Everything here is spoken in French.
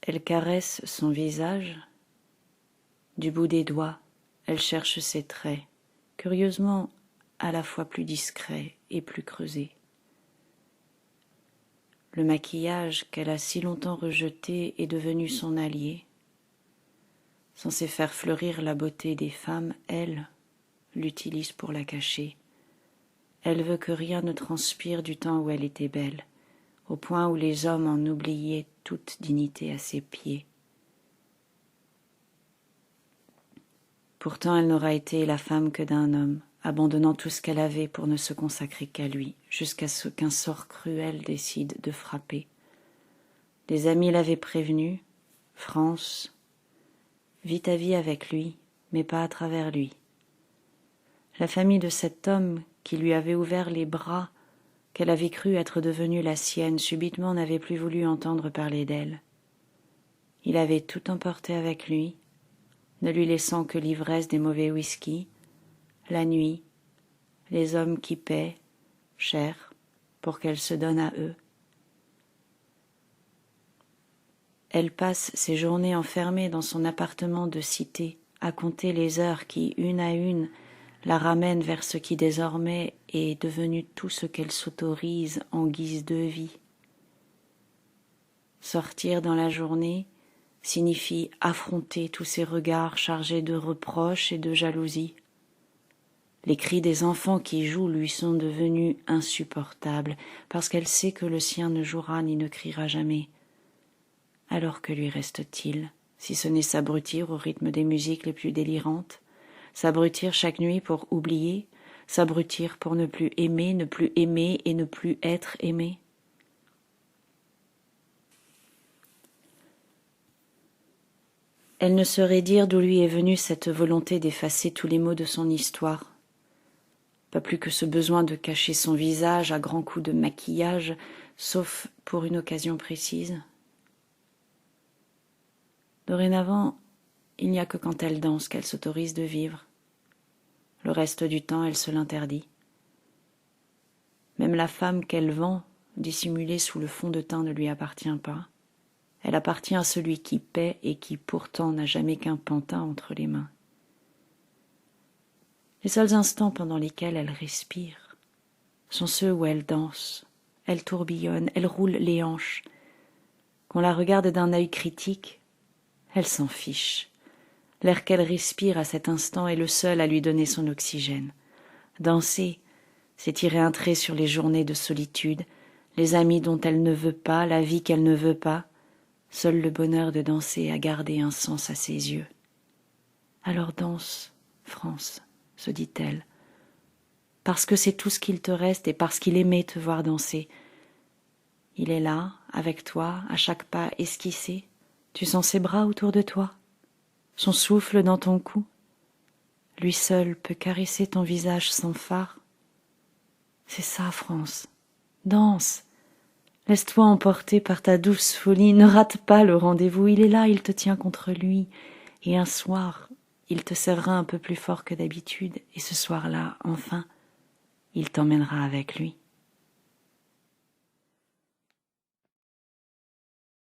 Elle caresse son visage. Du bout des doigts, elle cherche ses traits, curieusement à la fois plus discrets et plus creusés. Le maquillage qu'elle a si longtemps rejeté est devenu son allié. Censé faire fleurir la beauté des femmes, elle l'utilise pour la cacher. Elle veut que rien ne transpire du temps où elle était belle, au point où les hommes en oubliaient toute dignité à ses pieds. Pourtant elle n'aura été la femme que d'un homme, abandonnant tout ce qu'elle avait pour ne se consacrer qu'à lui, jusqu'à ce qu'un sort cruel décide de frapper. Des amis l'avaient prévenue, France, vis ta vie avec lui, mais pas à travers lui. La famille de cet homme qui lui avait ouvert les bras, qu'elle avait cru être devenue la sienne, subitement n'avait plus voulu entendre parler d'elle. Il avait tout emporté avec lui, ne lui laissant que l'ivresse des mauvais whisky, la nuit, les hommes qui paient cher pour qu'elle se donne à eux. Elle passe ses journées enfermée dans son appartement de cité, à compter les heures qui, une à une, la ramènent vers ce qui désormais est devenu tout ce qu'elle s'autorise en guise de vie. Sortir dans la journée signifie affronter tous ces regards chargés de reproches et de jalousie. Les cris des enfants qui jouent lui sont devenus insupportables, parce qu'elle sait que le sien ne jouera ni ne criera jamais. Alors que lui reste-t-il, si ce n'est s'abrutir au rythme des musiques les plus délirantes, s'abrutir chaque nuit pour oublier, s'abrutir pour ne plus aimer et ne plus être aimé? Elle ne saurait dire d'où lui est venue cette volonté d'effacer tous les maux de son histoire. Pas plus que ce besoin de cacher son visage à grands coups de maquillage, sauf pour une occasion précise. Dorénavant, il n'y a que quand elle danse qu'elle s'autorise de vivre. Le reste du temps, elle se l'interdit. Même la femme qu'elle vend, dissimulée sous le fond de teint, ne lui appartient pas. Elle appartient à celui qui paie et qui pourtant n'a jamais qu'un pantin entre les mains. Les seuls instants pendant lesquels elle respire sont ceux où elle danse, elle tourbillonne, elle roule les hanches. Qu'on la regarde d'un œil critique, elle s'en fiche. L'air qu'elle respire à cet instant est le seul à lui donner son oxygène. Danser, c'est tirer un trait sur les journées de solitude, les amis dont elle ne veut pas, la vie qu'elle ne veut pas. Seul le bonheur de danser a gardé un sens à ses yeux. Alors danse, France, se dit-elle, parce que c'est tout ce qu'il te reste et parce qu'il aimait te voir danser. Il est là, avec toi, à chaque pas esquissé. Tu sens ses bras autour de toi, son souffle dans ton cou. Lui seul peut caresser ton visage sans fard. C'est ça, France. Danse. Laisse-toi emporter par ta douce folie. Ne rate pas le rendez-vous. Il est là, il te tient contre lui. Et un soir, il te serrera un peu plus fort que d'habitude. Et ce soir-là, enfin, il t'emmènera avec lui.